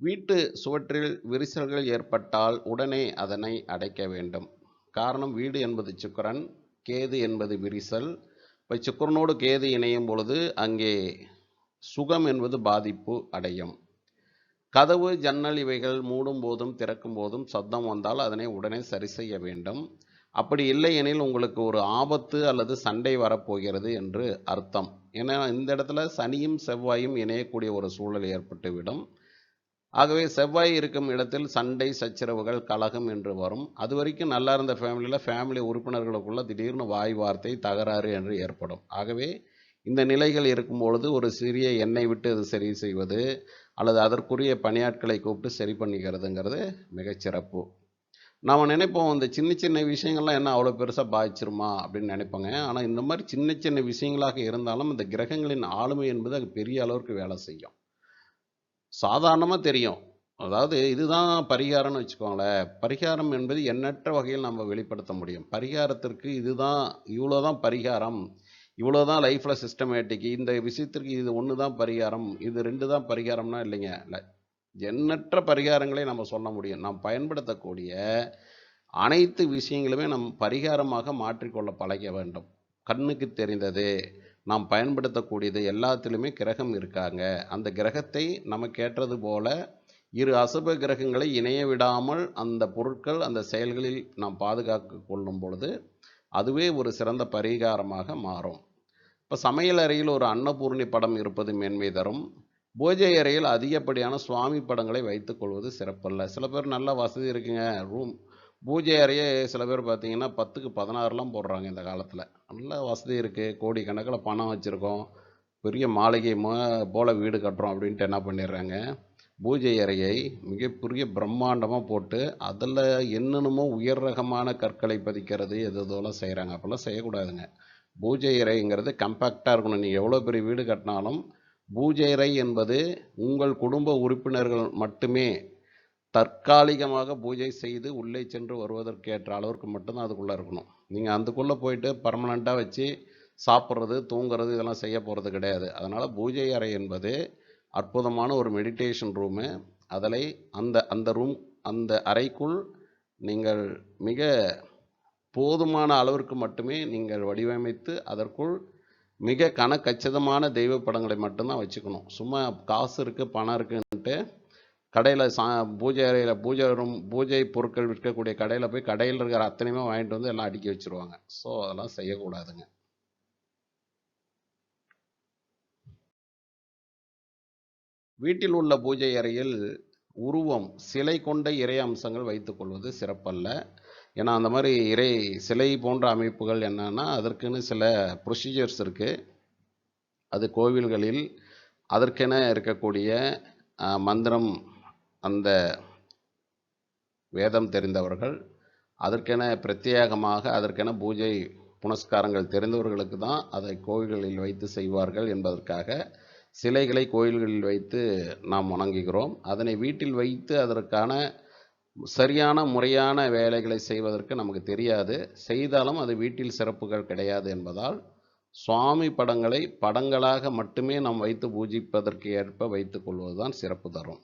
வீட்டு சுவற்றில் விரிசல்கள் ஏற்பட்டால் உடனே அதனை அடைக்க வேண்டும். காரணம், வீடு என்பது சுக்கிரன், கேது என்பது விரிசல். இப்போ சுக்கிரனோடு கேது இணையும் பொழுது அங்கே சுகம் என்பது பாதிப்பு அடையும். கதவு ஜன்னல் இவைகள் மூடும் போதும் திறக்கும் போதும் சத்தம் வந்தால் அதனை உடனே சரி செய்ய வேண்டும். அப்படி இல்லை எனில் உங்களுக்கு ஒரு ஆபத்து அல்லது சண்டை வரப்போகிறது என்று அர்த்தம். ஏன்னா இந்த இடத்துல சனியும் செவ்வாயும் இணையக்கூடிய ஒரு சூழல் ஏற்பட்டுவிடும். ஆகவே செவ்வாய் இருக்கும் இடத்தில் சண்டை சச்சரவுகள் கலகம் என்று வரும். அது வரைக்கும் நல்லா இருந்த ஃபேமிலி உறுப்பினர்களுக்குள்ள திடீர்னு வாய் வார்த்தை தகராறு என்று ஏற்படும். ஆகவே இந்த நிலைகள் இருக்கும்பொழுது ஒரு சிறிய எண்ணெய் விட்டு அது சரி செய்வது அல்லது அதற்குரிய பணியாட்களை கூப்பிட்டு சரி பண்ணிக்கிறதுங்கிறது மிகச்சிறப்பு. நாம் நினைப்போம் இந்த சின்ன சின்ன விஷயங்கள்லாம் என்ன அவ்வளோ பெருசாக பாதிச்சிருமா அப்படின்னு நினைப்போங்க. ஆனால் இந்த மாதிரி சின்ன சின்ன விஷயங்களாக இருந்தாலும் இந்த கிரகங்களின் ஆளுமை என்பது அது பெரிய அளவுக்கு வேலை செய்யும். சாதாரணமாக தெரியும், அதாவது இதுதான் பரிகாரம்னு வச்சுக்கோங்களேன். பரிகாரம் என்பது எண்ணற்ற வகையில் நம்ம வெளிப்படுத்த முடியும். பரிகாரத்திற்கு இதுதான், இவ்வளோதான் பரிகாரம், இவ்வளோதான் லைஃப்பில் சிஸ்டமேட்டிக், இந்த விஷயத்திற்கு இது ஒன்று தான் பரிகாரம், இது 2 தான் பரிகாரம்னா இல்லைங்க. இல்லை, எண்ணற்ற பரிகாரங்களை நம்ம சொல்ல முடியும். நாம் பயன்படுத்தக்கூடிய அனைத்து விஷயங்களுமே நம் பரிகாரமாக மாற்றிக்கொள்ள பழக வேண்டும். கண்ணுக்கு தெரிந்தது, நாம் பயன்படுத்தக்கூடியது எல்லாத்திலுமே கிரகம் இருக்காங்க. அந்த கிரகத்தை நமக்கு ஏற்றது போல இரு அசுப கிரகங்களை இணைய விடாமல் அந்த பொருட்கள் அந்த செயல்களில் நாம் பாதுகாத்து கொள்ளும் பொழுது அதுவே ஒரு சிறந்த பரிகாரமாக மாறும். இப்போ சமையல் அறையில் ஒரு அன்னபூர்ணி படம் இருப்பது மேன்மை தரும். பூஜை அறையில் அதிகப்படியான சுவாமி படங்களை வைத்துக்கொள்வது சிறப்பல்ல. சில பேர் நல்ல வசதி இருக்குங்க, பூஜை அறையே சில பேர் பார்த்தீங்கன்னா 10க்கு 16லாம் போடுறாங்க இந்த காலத்தில். நல்ல வசதி இருக்குது, கோடிக்கணக்கில் பணம் வச்சுருக்கோம், பெரிய மாளிகை போல் வீடு கட்டுறோம் அப்படின்ட்டு என்ன பண்ணிடுறாங்க, பூஜை அறையை மிகப்பெரிய பிரம்மாண்டமாக போட்டு அதில் என்னென்னமோ உயர் ரகமான கற்களை பதிக்கிறது எதெல்லாம் செய்கிறாங்க. அப்போல்லாம் செய்யக்கூடாதுங்க. பூஜை அறைங்கிறது கம்பேக்டாக இருக்கணும். நீங்கள் எவ்வளோ பெரிய வீடு கட்டினாலும் பூஜை அறை என்பது உங்கள் குடும்ப உறுப்பினர்கள் மட்டுமே தற்காலிகமாக பூஜை செய்து உள்ளே சென்று வருவதற்கேற்ற அளவிற்கு மட்டும்தான் அதுக்குள்ளே இருக்கணும். நீங்கள் அதுக்குள்ளே போயிட்டு பர்மனெண்ட்டாக வச்சு சாப்பிட்றது தூங்குறது இதெல்லாம் செய்ய போகிறது கிடையாது. அதனால் பூஜை அறை என்பது அற்புதமான ஒரு மெடிடேஷன் ரூமு. அதில் அந்த அறைக்குள் நீங்கள் மிக போதுமான அளவிற்கு மட்டுமே நீங்கள் வடிவமைத்து அதற்குள் மிக கச்சிதமான தெய்வ படங்களை மட்டும்தான் வச்சுக்கணும். சும்மா காசு இருக்குது பணம் இருக்குன்ட்டு கடையில் பூஜை அறையில் பூஜை பொருட்கள் விற்கக்கூடிய கடையில் போய் கடையில் இருக்கிற அத்தனையுமே வாங்கிட்டு வந்து எல்லாம் அடுக்கி வச்சுருவாங்க. ஸோ அதெல்லாம் செய்யக்கூடாதுங்க. வீட்டில் உள்ள பூஜை அறையில் உருவம் சிலை கொண்ட இறை அம்சங்கள் வைத்துக்கொள்வது சிறப்பல்ல. ஏன்னா அந்த மாதிரி சிலை போன்ற அமைப்புகள் என்னன்னா அதற்குன்னு சில ப்ரொசீஜர்ஸ் இருக்குது. அது கோவில்களில் அதற்கென இருக்கக்கூடிய மந்திரம், அந்த வேதம் தெரிந்தவர்கள், அதற்கென பிரத்யேகமாக அதற்கென பூஜை புனஸ்காரங்கள் தெரிந்தவர்களுக்கு தான் அதை கோவில்களில் வைத்து செய்வார்கள் என்பதற்காக சிலைகளை கோயில்களில் வைத்து நாம் வணங்குகிறோம். அதனை வீட்டில் வைத்து அதற்கான சரியான முறையான வேலைகளை செய்வதற்கு நமக்கு தெரியாது. செய்தாலும் அது வீட்டில் சிறப்புகள் கிடையாது என்பதால் சுவாமி படங்களை படங்களாக மட்டுமே நாம் வைத்து பூஜிப்பதற்கு ஏற்ப வைத்துக் கொள்வதுதான் சிறப்பு தரும்.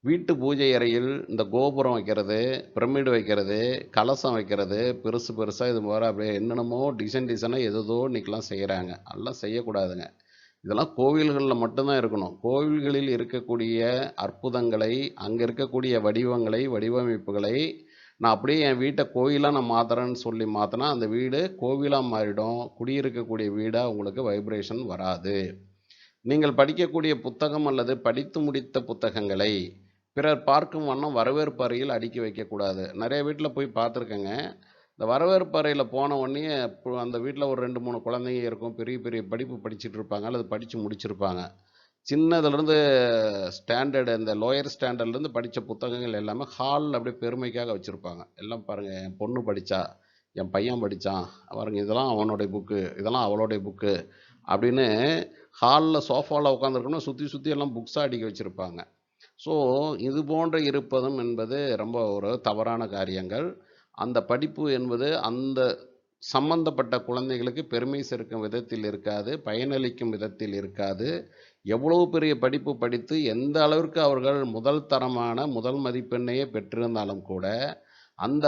வீட்டு பூஜை அறையில் இந்த கோபுரம் வைக்கிறது, பிரமிடு வைக்கிறது, கலசம் வைக்கிறது, பெருசு பெருசாக இது மாதிரி அப்படியே என்னென்னமோ டிசைனாக எதோ இன்றைக்கெலாம் செய்கிறாங்க. அதெல்லாம் செய்யக்கூடாதுங்க. இதெல்லாம் கோவில்களில் மட்டும்தான் இருக்கணும். கோவில்களில் இருக்கக்கூடிய அற்புதங்களை, அங்கே இருக்கக்கூடிய வடிவங்களை, வடிவமைப்புகளை நான் அப்படியே என் வீட்டை கோயிலாக நான் மாற்றுறேன்னு சொல்லி மாற்றினா அந்த வீடு கோவிலாக மாறிடும். குடியிருக்கக்கூடிய வீடாக உங்களுக்கு வைப்ரேஷன் வராது. நீங்கள் படிக்கக்கூடிய புத்தகம் அல்லது படித்து முடித்த புத்தகங்களை பிறர் பார்க்கும் வண்ணம் வரவேற்பு அறையில் அடுக்கி வைக்கக்கூடாது. நிறைய வீட்டில் போய் பார்த்துருக்கேங்க. இந்த வரவேற்பு அறையில் போன உடனே அந்த வீட்டில் ஒரு 2-3 குழந்தைங்க இருக்கும். பெரிய பெரிய படிப்பு படிச்சுட்டு இருப்பாங்க அல்லது படித்து முடிச்சிருப்பாங்க. சின்னதுலேருந்து ஸ்டாண்டர்டு, இந்த லோயர் ஸ்டாண்டர்ட்லேருந்து படித்த புத்தகங்கள் எல்லாமே ஹாலில் அப்படியே பெருமைக்காக வச்சுருப்பாங்க. எல்லாம் பாருங்கள், என் பொண்ணு படித்தா, என் பையன் படித்தான், பாருங்க இதெல்லாம் அவனுடைய புக்கு, இதெல்லாம் அவளுடைய புக்கு அப்படின்னு ஹாலில் சோஃபாவில் உட்காந்துருக்கணும், சுற்றி சுற்றி எல்லாம் புக்ஸாக அடிக்க வச்சுருப்பாங்க. ஸோ இது போன்ற இருப்பதும் என்பது ரொம்ப ஒரு தவறான காரியங்கள். அந்த படிப்பு என்பது அந்த சம்பந்தப்பட்ட குழந்தைகளுக்கு பெருமை சேர்க்கும் விதத்தில் இருக்காது, பயனளிக்கும் விதத்தில் இருக்காது. எவ்வளவு பெரிய படிப்பு படித்து எந்த அளவிற்கு அவர்கள் முதல் தரமான முதல் மதிப்பெண்ணையே பெற்றிருந்தாலும் கூட அந்த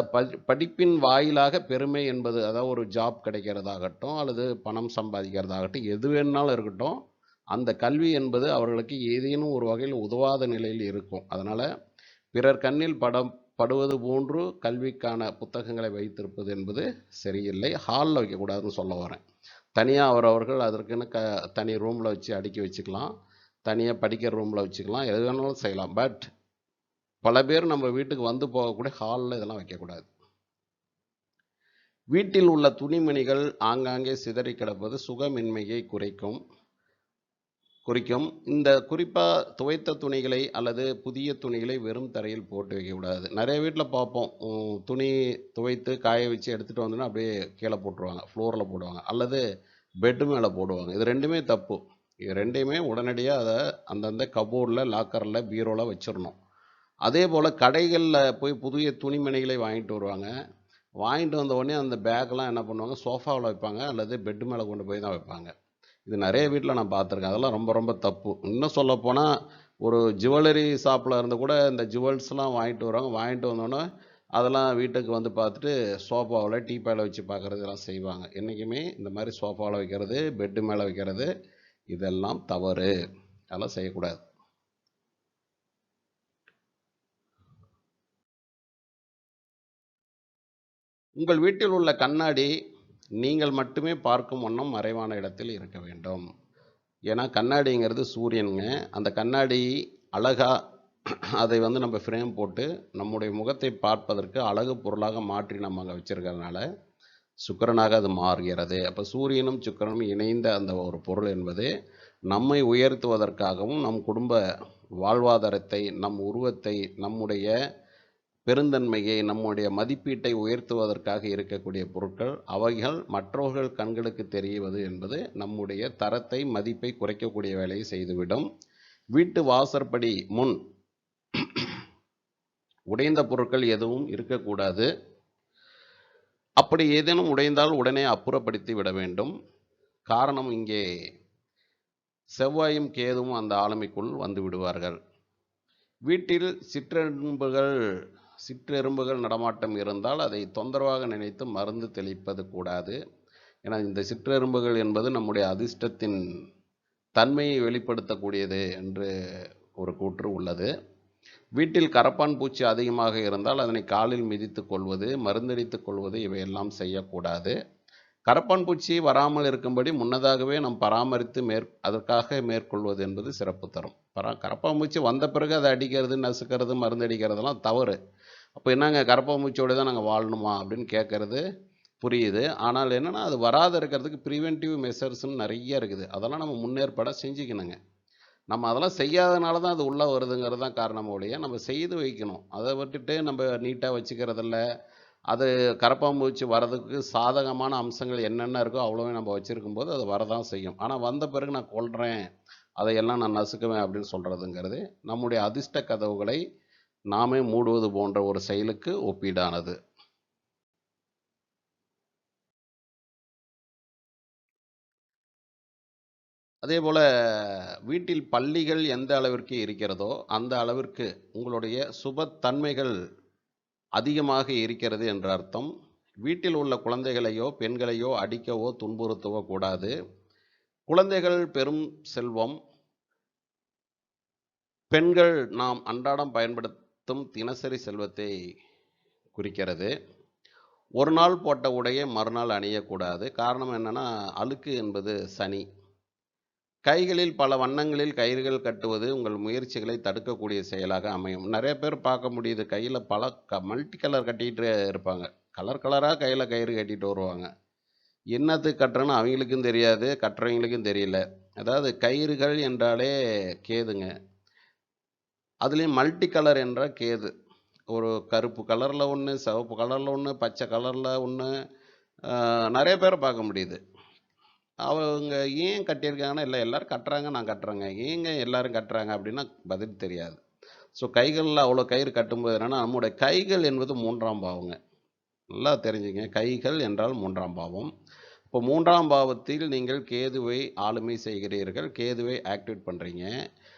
படிப்பின் வாயிலாக பெருமை என்பது, அதாவது ஒரு ஜாப் கிடைக்கிறதாகட்டும் அல்லது பணம் சம்பாதிக்கிறதாகட்டும், எது வேணாலும் இருக்கட்டும், அந்த கல்வி என்பது அவர்களுக்கு ஏதேனும் ஒரு வகையில் உதவாத நிலையில் இருக்கும். அதனால் பிறர் கண்ணில் படுவது போன்று கல்விக்கான புத்தகங்களை வைத்திருப்பது என்பது சரியில்லை. ஹாலில் வைக்கக்கூடாதுன்னு சொல்ல வரேன். தனியாக அவரவர்கள் அதற்குன்னு தனி ரூமில் வச்சு அடுக்கி வச்சுக்கலாம், தனியாக படிக்கிற ரூமில் வச்சுக்கலாம், எது வேணாலும் செய்யலாம். பட் பல பேர் நம்ம வீட்டுக்கு வந்து போகக்கூடிய ஹாலில் இதெல்லாம் வைக்கக்கூடாது. வீட்டில் உள்ள துணிமணிகள் ஆங்காங்கே சிதறி கிடப்பது சுகமின்மையை குறிக்கும். இந்த குறிப்பாக துவைத்த துணிகளை அல்லது புதிய துணிகளை வெறும் தரையில் போட்டு வைக்கக்கூடாது. நிறைய வீட்டில் பார்ப்போம், துணி துவைத்து காய வச்சு எடுத்துகிட்டு வந்தோன்னா அப்படியே கீழே போட்டுருவாங்க, ஃப்ளோரில் போடுவாங்க அல்லது பெட்டு மேலே போடுவாங்க. இது ரெண்டுமே தப்பு. இது ரெண்டையுமே உடனடியாக அதை அந்தந்த கபோர்டில், லாக்கரில், பீரோவில் வச்சிடணும். அதே போல் கடைகளில் போய் புதிய துணிமணிகளை வாங்கிட்டு வருவாங்க. வாங்கிட்டு வந்த உடனே அந்த பேக்கெலாம் என்ன பண்ணுவாங்க, சோஃபாவில் வைப்பாங்க அல்லது பெட்டு மேலே கொண்டு போய் தான் வைப்பாங்க. இது நிறைய வீட்டில் நான் பார்த்துருக்கேன். அதெல்லாம் ரொம்ப ரொம்ப தப்பு. இன்னும் சொல்லப்போனால் ஒரு ஜுவல்லரி ஷாப்பில் இருந்து கூட இந்த ஜுவல்ஸ்லாம் வாங்கிட்டு வருவாங்க. வாங்கிட்டு வந்தோன்னே அதெல்லாம் வீட்டுக்கு வந்து பார்த்துட்டு சோஃபாவில் டீப்பாயில் வச்சு பார்க்குறது இதெல்லாம் செய்வாங்க. என்றைக்குமே இந்த மாதிரி சோஃபாவில் வைக்கிறது, பெட்டு மேலே வைக்கிறது இதெல்லாம் தவறு. அதெல்லாம் செய்யக்கூடாது. உங்கள் வீட்டில் உள்ள கண்ணாடி நீங்கள் மட்டுமே பார்க்கும் வண்ணம் மறைவான இடத்தில் இருக்க வேண்டும். ஏன்னா கண்ணாடிங்கிறது சூரியனுங்க. அந்த கண்ணாடி அழகாக அதை நம்ம ஃப்ரேம் போட்டு நம்முடைய முகத்தை பார்ப்பதற்கு அழகு பொருளாக மாற்றி நம்ம அங்கே வச்சுருக்கிறதுனால சுக்கிரனாக அது மாறுகிறது. அப்போ சூரியனும் சுக்கிரனும் இணைந்த அந்த ஒரு பொருள் என்பது நம்மை உயர்த்துவதற்காகவும் நம் குடும்ப வாழ்வாதாரத்தை, நம் உருவத்தை, நம்முடைய பெருந்தன்மையை, நம்முடைய மதிப்பீட்டை உயர்த்துவதற்காக இருக்கக்கூடிய பொருட்கள். அவைகள் மற்றவர்கள் கண்களுக்கு தெரிவது என்பது நம்முடைய தரத்தை, மதிப்பை குறைக்கக்கூடிய வேலையை செய்துவிடும். வீட்டு வாசற்படி முன் உடைந்த பொருட்கள் எதுவும் இருக்கக்கூடாது. அப்படி ஏதேனும் உடைந்தால் உடனே அப்புறப்படுத்தி விட வேண்டும். காரணம், இங்கே செவ்வாயும் கேதுவும் அந்த ஆளுமைக்குள் வந்து விடுவார்கள். வீட்டில் சிற்றெரும்புகள் நடமாட்டம் இருந்தால் அதை தொந்தரவாக நினைத்து மருந்து தெளிப்பது கூடாது. ஏன்னா இந்த சிற்றெரும்புகள் என்பது நம்முடைய அதிர்ஷ்டத்தின் தன்மையை வெளிப்படுத்தக்கூடியது என்று ஒரு கூற்று உள்ளது. வீட்டில் கரப்பான் பூச்சி அதிகமாக இருந்தால் அதனை காலில் மிதித்து கொள்வது, மருந்தடித்து கொள்வது இவையெல்லாம் செய்யக்கூடாது. கரப்பான் பூச்சி வராமல் இருக்கும்படி முன்னதாகவே நாம் பராமரித்து அதற்காக மேற்கொள்வது என்பது சிறப்பு தரும். கரப்பான்பூச்சி வந்த பிறகு அதை அடிக்கிறது, நசுக்கிறது, மருந்து அடிக்கிறதெல்லாம் தவறு. அப்போ என்னங்க கரப்பான்பூச்சியோட தான் நாங்கள் வாழணுமா அப்படின்னு கேட்கறது புரியுது. ஆனால் என்னென்னா அது வராத இருக்கிறதுக்கு ப்ரிவென்டிவ் மெஷர்ஸ்ன்னு நிறைய இருக்குது. அதெல்லாம் நம்ம முன்னேற்பாடாக செஞ்சுக்கணுங்க. நம்ம அதெல்லாம் செய்யாதனால தான் அது உள்ளே வருதுங்கிறது தான் காரணம் ஒழிய, நம்ம செய்து வைக்கணும். அதை விட்டுட்டு நம்ம நீட்டாக வச்சுக்கிறதில்ல. அது கரப்பான்பூச்சி வரதுக்கு சாதகமான அம்சங்கள் என்னென்ன இருக்கோ அவ்வளோவே நம்ம வச்சுருக்கும்போது அது வரதான் செய்யும். ஆனால் வந்த பிறகு நான் கொல்றேன், அதையெல்லாம் நான் நசுக்குவேன் அப்படின்னு சொல்கிறதுங்கிறது நம்முடைய அதிர்ஷ்ட கதவுகளை நாமே மூடுவது போன்ற ஒரு செயலுக்கு ஒப்பீடானது. அதே போல் வீட்டில் பல்லிகள் எந்த அளவிற்கு இருக்கிறதோ அந்த அளவிற்கு உங்களுடைய சுபத்தன்மைகள் அதிகமாக இருக்கிறது என்ற அர்த்தம். வீட்டில் உள்ள குழந்தைகளையோ பெண்களையோ அடிக்கவோ துன்புறுத்தவோ கூடாது. குழந்தைகள் பெரும் செல்வம். பெண்கள் நாம் அன்றாடம் பயன்படுத்தும் தினசரி செல்வத்தை குறிக்கிறது. ஒரு நாள் போட்ட உடையை மறுநாள் அணியக்கூடாது. காரணம் என்னன்னா அழுக்கு என்பது சனி. கைகளில் பல வண்ணங்களில் கயிறுகள் கட்டுவது உங்கள் முயற்சிகளை தடுக்கக்கூடிய செயலாக அமையும். நிறைய பேர் பார்க்க முடியுது, கையில் பல மல்டி கலர் கட்டிகிட்டு இருப்பாங்க. கலர் கலராக கையில் கயிறு கட்டிட்டு வருவாங்க. என்னத்துக்கு கட்டுறேன்னு அவங்களுக்கும் தெரியாது, கட்டுறவங்களுக்கும் தெரியல. அதாவது கயிறுகள் என்றாலே கேதுங்க. அதுலேயும் மல்டி கலர் என்ற கேது. ஒரு கருப்பு கலரில் ஒன்று, சிவப்பு கலரில் ஒன்று, பச்சை கலரில் ஒன்று, நிறைய பேரை பார்க்க முடியுது. அவங்க ஏன் கட்டியிருக்காங்கன்னா, இல்லை எல்லோரும் கட்டுறாங்க, நான் கட்டுறேங்க. ஏங்க எல்லோரும் கட்டுறாங்க அப்படின்னா பதில் தெரியாது. ஸோ கைகளில் அவ்வளோ கயிறு கட்டும்போது என்னென்னா, நம்முடைய கைகள் என்பது 3ஆம் பாவங்க. நல்லா தெரிஞ்சுங்க, கைகள் என்றால் 3ஆம் பாவம். இப்போ 3ஆம் பாவத்தில் நீங்கள் கேதுவை ஆளுமை செய்கிறீர்கள், கேதுவை ஆக்டிவேட் பண்ணுறீங்க.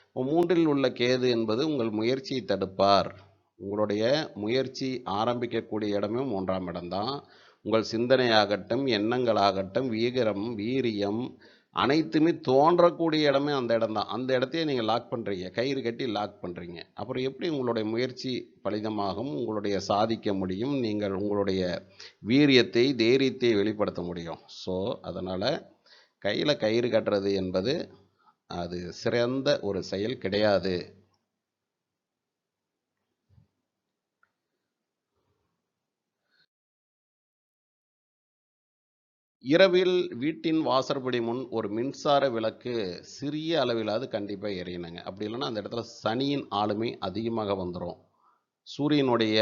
இப்போ 3இல் உள்ள கேது என்பது உங்கள் முயற்சியை தடுப்பார். உங்களுடைய முயற்சி ஆரம்பிக்கக்கூடிய இடமே 3ஆம் இடம்தான். உங்கள் சிந்தனையாகட்டும், எண்ணங்களாகட்டும், வீரியம் அனைத்துமே தோன்றக்கூடிய இடமே அந்த இடம்தான். அந்த இடத்தையே நீங்கள் லாக் பண்ணுறீங்க, கயிறு கட்டி லாக் பண்ணுறீங்க. அப்புறம் எப்படி உங்களுடைய முயற்சி பலிதமாகும், உங்களுடைய சாதிக்க முடியும், நீங்கள் உங்களுடைய வீரியத்தை, தைரியத்தை வெளிப்படுத்த முடியும். ஸோ அதனால் கையில் கயிறு கட்டுறது என்பது அது சிறந்த ஒரு செயல் கிடையாது. இரவில் வீட்டின் வாசற்படி முன் ஒரு மின்சார விளக்கு சிறிய அளவிலாவது கண்டிப்பாக எரியணுங்க. அப்படி இல்லைன்னா அந்த இடத்துல சனியின் ஆளுமை அதிகமாக வந்துடும். சூரியனுடைய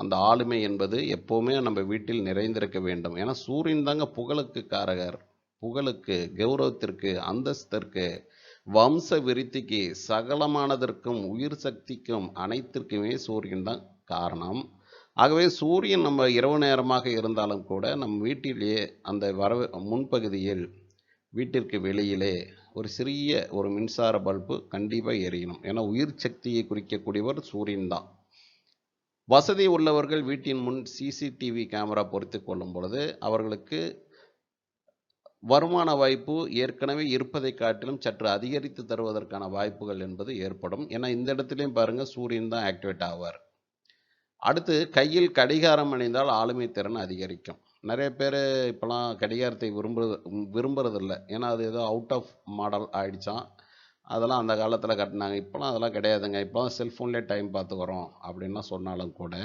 அந்த ஆளுமை என்பது எப்போவுமே நம்ம வீட்டில் நிறைந்திருக்க வேண்டும். ஏன்னா சூரியன் தாங்க புகழுக்கு காரகர். புகழுக்கு, கௌரவத்திற்கு, அந்தஸ்திற்கு, வம்ச விருத்திக்கு, சகலமானதற்கும், உயிர் சக்திக்கும் அனைத்திற்குமே சூரியன் தான் காரணம். ஆகவே சூரியன் நம்ம இரவு நேரமாக இருந்தாலும் கூட நம் வீட்டிலேயே அந்த முன்பகுதியில் வீட்டிற்கு வெளியிலே ஒரு சிறிய ஒரு மின்சார பல்பு கண்டிப்பாக எரியணும். ஏன்னா உயிர் சக்தியை குறிக்கக்கூடியவர் சூரியன் தான். வசதி உள்ளவர்கள் வீட்டின் முன் சிசிடிவி கேமரா பொருத்தி கொள்ளும் பொழுது அவர்களுக்கு வருமான வாய்ப்பு ஏற்கனவே இருப்பதை காட்டிலும் சற்று அதிகரித்து தருவதற்கான வாய்ப்புகள் என்பது ஏற்படும். ஏன்னா இந்த இடத்துலையும் பாருங்கள், சூரியன் தான் ஆக்டிவேட் ஆவார். அடுத்து கையில் கடிகாரம் அணிந்தால் ஆளுமை திறன் அதிகரிக்கும். நிறைய பேர் இப்போலாம் கடிகாரத்தை விரும்புறதில்ல. ஏன்னா அது ஏதோ அவுட் ஆஃப் மாடல் ஆகிடுச்சான். அதெல்லாம் அந்த காலத்தில் கட்டினாங்க. இப்போலாம் அதெல்லாம் கிடையாதுங்க. இப்போலாம் செல்ஃபோன்லேயே டைம் பார்த்துக்கிறோம் அப்படின்லாம் சொன்னாலும் கூட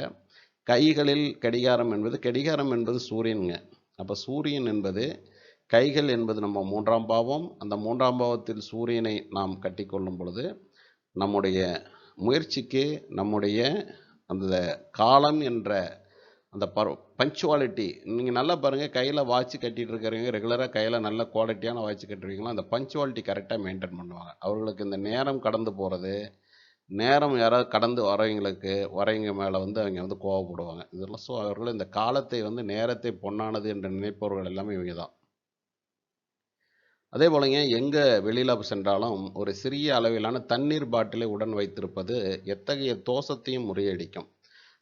கைகளில் கடிகாரம் என்பது சூரியனுங்க. அப்போ சூரியன் என்பது கைகள் என்பது நம்ம 3ஆம் பாவம். அந்த 3ஆம் பாவத்தில் சூரியனை நாம் கட்டி கொள்ளும் பொழுது நம்முடைய முயற்சிக்கு, நம்முடைய அந்த காலம் என்ற அந்த பஞ்சுவாலிட்டி, நீங்கள் நல்லா பாருங்கள், கையில் வாட்ச் கட்டிகிட்டு இருக்கிறவங்க ரெகுலராக கையில் நல்ல குவாலிட்டியான வாட்ச் கட்டுறீங்களா, அந்த பஞ்சுவாலிட்டி கரெக்டாக மெயின்டைன் பண்ணுவாங்க. அவர்களுக்கு இந்த நேரம் கடந்து போகிறது, நேரம் யாராவது கடந்து வரவங்க மேலே அவங்க கோவப்படுவாங்க. இதெல்லாம் ஸோ அவர்கள் இந்த காலத்தை நேரத்தை பொன்னானது என்று நினைப்பவர்கள் எல்லாமே இவங்க தான். அதே போலங்க, எங்கே வெளியில் சென்றாலும் ஒரு சிறிய அளவிலான தண்ணீர் பாட்டிலை உடன் வைத்திருப்பது எத்தகைய தோஷத்தையும் முறியடிக்கும்.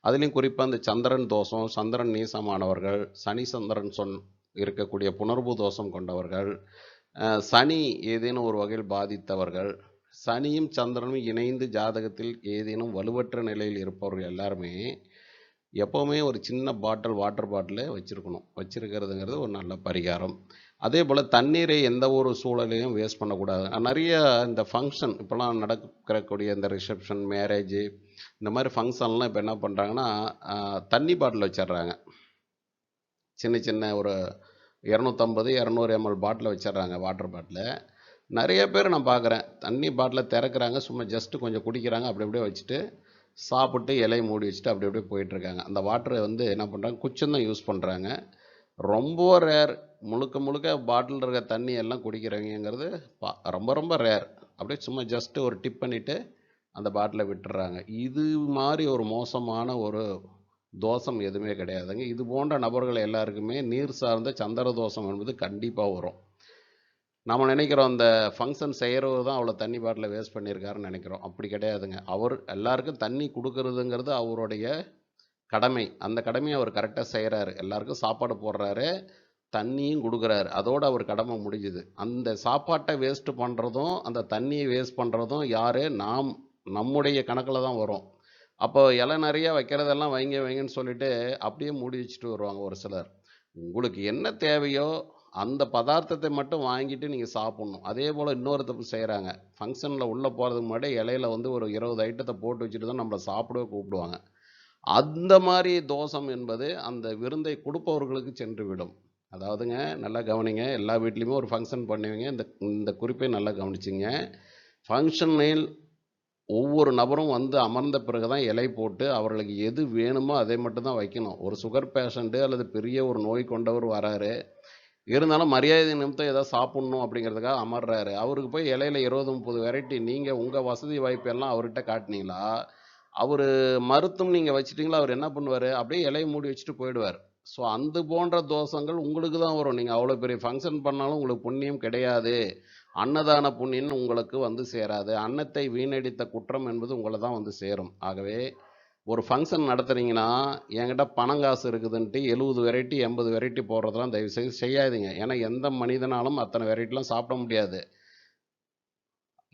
அதுலேயும் குறிப்பாக இந்த சந்திரன் தோஷம், சந்திரன் நீசமானவர்கள், சனி சந்திரன் இருக்கக்கூடிய புணர்வு தோஷம் கொண்டவர்கள், சனி ஏதேனும் ஒரு வகையில் பாதித்தவர்கள், சனியும் சந்திரனும் இணைந்து ஜாதகத்தில் ஏதேனும் வலுவற்ற நிலையில் இருப்பவர்கள் எல்லாருமே எப்போவுமே ஒரு சின்ன வாட்டர் பாட்டில் வச்சுருக்கணும். வச்சிருக்கிறதுங்கிறது ஒரு நல்ல பரிகாரம். அதே போல் தண்ணீரை எந்த ஒரு சூழலையும் வேஸ்ட் பண்ணக்கூடாது. நிறைய இந்த ஃபங்க்ஷன் இப்போலாம் நடக்கக்கூடிய இந்த ரிசப்ஷன், மேரேஜு இந்த மாதிரி ஃபங்க்ஷன்லாம் இப்போ என்ன பண்ணுறாங்கன்னா, தண்ணி பாட்டில் வச்சிடுறாங்க. சின்ன சின்ன ஒரு 250, 200 எம்எல் பாட்டில் வச்சிடுறாங்க, வாட்டர் பாட்டில். நிறைய பேர் நான் பார்க்குறேன், தண்ணி பாட்டில் திறக்கிறாங்க, சும்மா ஜஸ்ட்டு கொஞ்சம் குடிக்கிறாங்க, அப்படி அப்படியே வச்சுட்டு சாப்பிட்டு இலையை மூடி வச்சுட்டு அப்படி அப்படியே போயிட்டுருக்காங்க. அந்த வாட்டரை வந்து என்ன பண்ணுறாங்க, குச்சம் தான் யூஸ் பண்ணுறாங்க. ரொம்ப ரேர். முழுக்க முழுக்க பாட்டில் இருக்க தண்ணி எல்லாம் குடிக்கிறவங்கிறது ரொம்ப ரொம்ப ரேர். அப்படியே சும்மா ஜஸ்ட்டு ஒரு டிப் பண்ணிவிட்டு அந்த பாட்டிலை விட்டுறாங்க. இது மாதிரி ஒரு மோசமான ஒரு தோஷம் எதுவுமே கிடையாதுங்க. இது போன்ற நபர்கள் எல்லாருக்குமே நீர் சார்ந்த சந்திர தோஷம் என்பது கண்டிப்பாக வரும். நம்ம நினைக்கிறோம் அந்த ஃபங்க்ஷன் செய்கிறவர் தான் அவ்வளோ தண்ணி பாட்டில் வேஸ்ட் பண்ணியிருக்காருன்னு நினைக்கிறோம். அப்படி கிடையாதுங்க. அவர் எல்லாருக்கும் தண்ணி கொடுக்கறதுங்கிறது அவருடைய கடமை. அந்த கடமையை அவர் கரெக்டாக செய்கிறாரு. எல்லாருக்கும் சாப்பாடு போடுறாரு, தண்ணியும் கொடுக்குறாரு. அதோடு அவர் கடமை முடிஞ்சுது. அந்த சாப்பாட்டை வேஸ்ட்டு பண்ணுறதும் அந்த தண்ணியை வேஸ்ட் பண்ணுறதும் யார்? நம்முடைய கணக்கில் தான் வரும். அப்போ இலை நிறையா வைக்கிறதெல்லாம் வைங்கன்னு சொல்லிட்டு அப்படியே மூடி வச்சுட்டு வருவாங்க ஒரு சிலர். உங்களுக்கு என்ன தேவையோ அந்த பதார்த்தத்தை மட்டும் வாங்கிட்டு நீங்கள் சாப்பிட்ணும். அதே போல் இன்னொரு தப்பு செய்கிறாங்க. ஃபங்க்ஷனில் உள்ளே போகிறதுக்கு முன்னாடி இலையில வந்து ஒரு 20 ஐட்டத்தை போட்டு வச்சுட்டு தான் நம்மளை சாப்பிடவே கூப்பிடுவாங்க. அந்த மாதிரி தோஷம் என்பது அந்த விருந்தை கொடுப்பவர்களுக்கு சென்று விடும். அதாவதுங்க, நல்லா கவனிங்க. எல்லா வீட்லேயுமே ஒரு ஃபங்க்ஷன் பண்ணுவீங்க. இந்த குறிப்பை நல்லா கவனிச்சிங்க. ஃபங்க்ஷனில் ஒவ்வொரு நபரும் வந்து அமர்ந்த பிறகு தான் இலை போட்டு அவர்களுக்கு எது வேணுமோ அதை மட்டும் தான் வைக்கணும். ஒரு சுகர் பேஷண்ட்டு அல்லது பெரிய ஒரு நோய் கொண்டவர் வராரு, இருந்தாலும் மரியாதை நிமித்தம் ஏதாவது சாப்பிட்ணும் அப்படிங்கிறதுக்காக அமர்றாரு. அவருக்கு போய் இலையில 20, 30 வெரைட்டி நீங்கள் உங்கள் வசதி வாய்ப்பு எல்லாம் அவர்கிட்ட காட்டினீங்களா, அவர் மறுத்தும் நீங்கள் வச்சிட்டிங்களா, அவர் என்ன பண்ணுவார்? அப்படியே இலையை மூடி வச்சுட்டு போயிடுவார். ஸோ அந்த போன்ற தோஷங்கள் உங்களுக்கு தான் வரும். நீங்கள் அவ்வளோ பெரிய ஃபங்க்ஷன் பண்ணாலும் உங்களுக்கு புண்ணியம் கிடையாது. அன்னதான புண்ணியம் உங்களுக்கு வந்து சேராது. அன்னத்தை வீணடித்த குற்றம் என்பது உங்களை தான் வந்து சேரும். ஆகவே ஒரு ஃபங்க்ஷன் நடத்துறீங்கன்னா, என்கிட்ட பணம் காசு இருக்குதுன்ட்டு 70 வெரைட்டி 80 வெரைட்டி போடுறதெல்லாம் தயவுசெய்து செய்யாதீங்க. ஏன்னா எந்த மனிதனாலும் அத்தனை வெரைட்டிலாம் சாப்பிட முடியாது.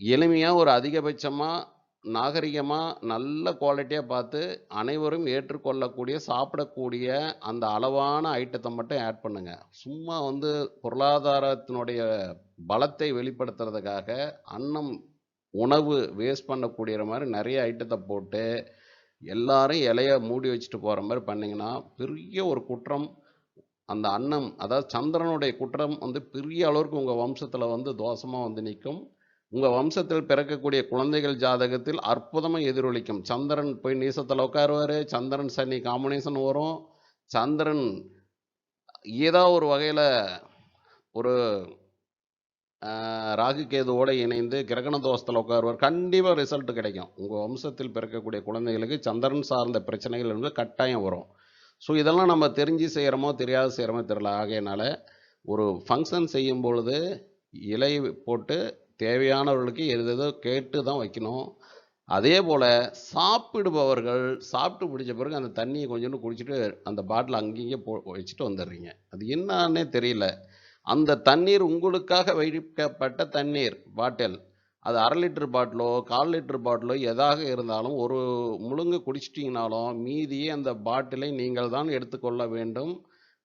எளிமையாக ஒரு அதிகபட்சமாக நாகரிகமாக நல்ல குவாலிட்டியாக பார்த்து அனைவரும் ஏற்றுக்கொள்ளக்கூடிய சாப்பிடக்கூடிய அந்த அளவான ஐட்டத்தை மட்டும் ஆட் பண்ணுங்க. சும்மா வந்து பொருளாதாரத்தினுடைய பலத்தை வெளிப்படுத்துறதுக்காக உணவு வேஸ்ட் பண்ணக்கூடிய மாதிரி நிறைய ஐட்டத்தை போட்டு எல்லாரும் இலைய மூடி வச்சுட்டு போகிற மாதிரி பண்ணிங்கன்னா பெரிய ஒரு குற்றம். அந்த அதாவது சந்திரனுடைய குற்றம் வந்து பெரிய அளவுக்கு உங்கள் வம்சத்தில் வந்து தோஷமாக வந்து நிற்கும். உங்கள் வம்சத்தில் பிறக்கக்கூடிய குழந்தைகள் ஜாதகத்தில் அற்புதமாக எதிரொலிக்கும். சந்திரன் போய் நீசத்தில் உட்காருவார், சந்திரன் சனி காம்பினேஷன் வரும், சந்திரன் ஏதாவது ஒரு வகையில் ஒரு ராகு கேதுவோடு இணைந்து கிரகண தோஷத்தில் உட்காருவார். கண்டிப்பாக ரிசல்ட் கிடைக்கும். உங்கள் வம்சத்தில் பிறக்கக்கூடிய குழந்தைகளுக்கு சந்திரன் சார்ந்த பிரச்சனைகள் என்பது கட்டாயம் வரும். ஸோ இதெல்லாம் நம்ம தெரிஞ்சு செய்கிறோமோ தெரியாது செய்கிறோமோ தெரியல. ஆகையினால ஒரு ஃபங்க்ஷன் செய்யும் பொழுது இலை போட்டு தேவையானவர்களுக்கு எதோ கேட்டு தான் வைக்கணும். அதே போல் சாப்பிடுபவர்கள் சாப்பிட்டு பிடிச்ச பிறகு அந்த தண்ணியை கொஞ்சோண்டு குடிச்சிட்டு அந்த பாட்டில் அங்கேயே வச்சுட்டு வந்துடுறீங்க. அது என்னன்னே தெரியல. அந்த தண்ணீர் உங்களுக்காக வைக்கப்பட்ட தண்ணீர் பாட்டில், அது 1/2 லிட்டர் பாட்டிலோ 1/4 லிட்டர் பாட்டிலோ எதாக இருந்தாலும் ஒரு முழுங்கு குடிச்சிட்டிங்கனாலும் மீதியே அந்த பாட்டிலை நீங்கள் தான் எடுத்துக்கொள்ள வேண்டும்.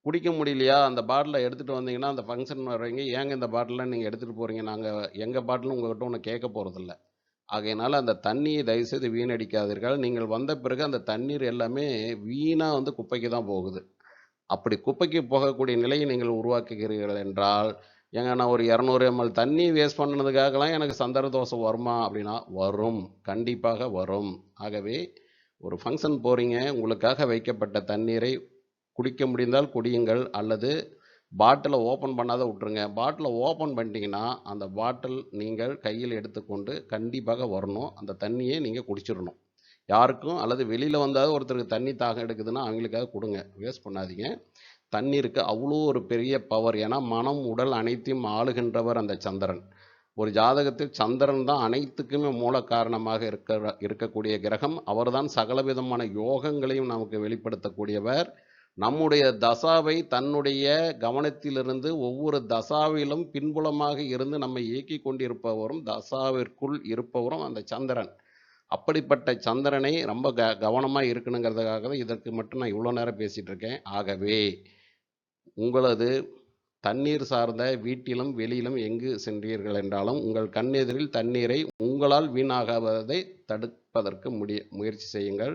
குடிக்க முடியலையா, அந்த பாட்டிலை எடுத்துகிட்டு வந்தீங்கன்னா அந்த ஃபங்க்ஷன் வர்றவங்க ஏங்க இந்த பாட்டிலாம் நீங்கள் எடுத்துகிட்டு போகிறீங்க, நாங்கள் எங்கள் பாட்டிலும் உங்கள்கிட்ட ஒன்று கேட்க போகிறதில்ல. ஆகையினால அந்த தண்ணியை தயவுசெய்து வீணடிக்காதீர்கள். நீங்கள் வந்த பிறகு அந்த தண்ணீர் எல்லாமே வீணாக வந்து குப்பைக்கு தான் போகுது. அப்படி குப்பைக்கு போகக்கூடிய நிலையை நீங்கள் உருவாக்குகிறீர்கள் என்றால், ஏங்க நான் ஒரு 200 எம்எல் தண்ணி வேஸ்ட் பண்ணதுக்காகலாம் எனக்கு சந்திர தோஷம் வருமா அப்படின்னா வரும், கண்டிப்பாக வரும். ஆகவே ஒரு ஃபங்க்ஷன் போகிறீங்க, உங்களுக்காக வைக்கப்பட்ட தண்ணீரை குடிக்க முடிந்தால் குடியுங்கள், அல்லது பாட்டிலை ஓப்பன் பண்ணாத விட்டுருங்க. பாட்டிலை ஓப்பன் பண்ணிட்டீங்கன்னா அந்த பாட்டில் நீங்கள் கையில் எடுத்துக்கொண்டு கண்டிப்பாக வரணும். அந்த தண்ணியை நீங்கள் குடிச்சிடணும். யாருக்கும் அல்லது வெளியில் வந்தால் ஒருத்தருக்கு தண்ணி தாகம் எடுக்குதுன்னா அவங்களுக்காக கொடுங்க, வேஸ்ட் பண்ணாதீங்க. தண்ணீருக்கு அவ்வளோ ஒரு பெரிய பவர். ஏன்னா மனம் உடல் அனைத்தையும் ஆளுகின்றவர் அந்த சந்திரன். ஒரு ஜாதகத்தில் சந்திரன் தான் அனைத்துக்குமே மூல காரணமாக இருக்கக்கூடிய கிரகம். அவர்தான் சகலவிதமான யோகங்களையும் நமக்கு வெளிப்படுத்தக்கூடியவர். நம்முடைய தசாவை தன்னுடைய கவனத்திலிருந்து ஒவ்வொரு தசாவிலும் பின்புலமாக இருந்து நம்மை இயக்கி கொண்டிருப்பவரும் தசாவிற்குள் இருப்பவரும் அந்த சந்திரன். அப்படிப்பட்ட சந்திரனை ரொம்ப கவனமாக இருக்கணுங்கிறதுக்காக தான் இதற்கு மட்டும் நான் இவ்வளோ நேரம் பேசிகிட்டு இருக்கேன். ஆகவே உங்களது தண்ணீர் சார்ந்த வீட்டிலும் வெளியிலும் எங்கு சென்றீர்கள் என்றாலும் உங்கள் கண்ணெதிரில் தண்ணீரை உங்களால் வீணாகாததை தடுப்பதற்கு முயற்சி செய்யுங்கள்.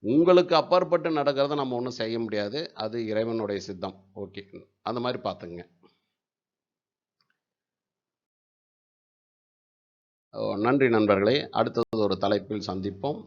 உங்களுக்கு அப்பாற்பட்டு நடக்கிறத நம்ம ஒன்றும் செய்ய முடியாது. அது இறைவனுடைய சித்தம். ஓகே, அந்த மாதிரி பார்த்துங்க. நன்றி நண்பர்களே. அடுத்தது ஒரு தலைப்பில் சந்திப்போம்.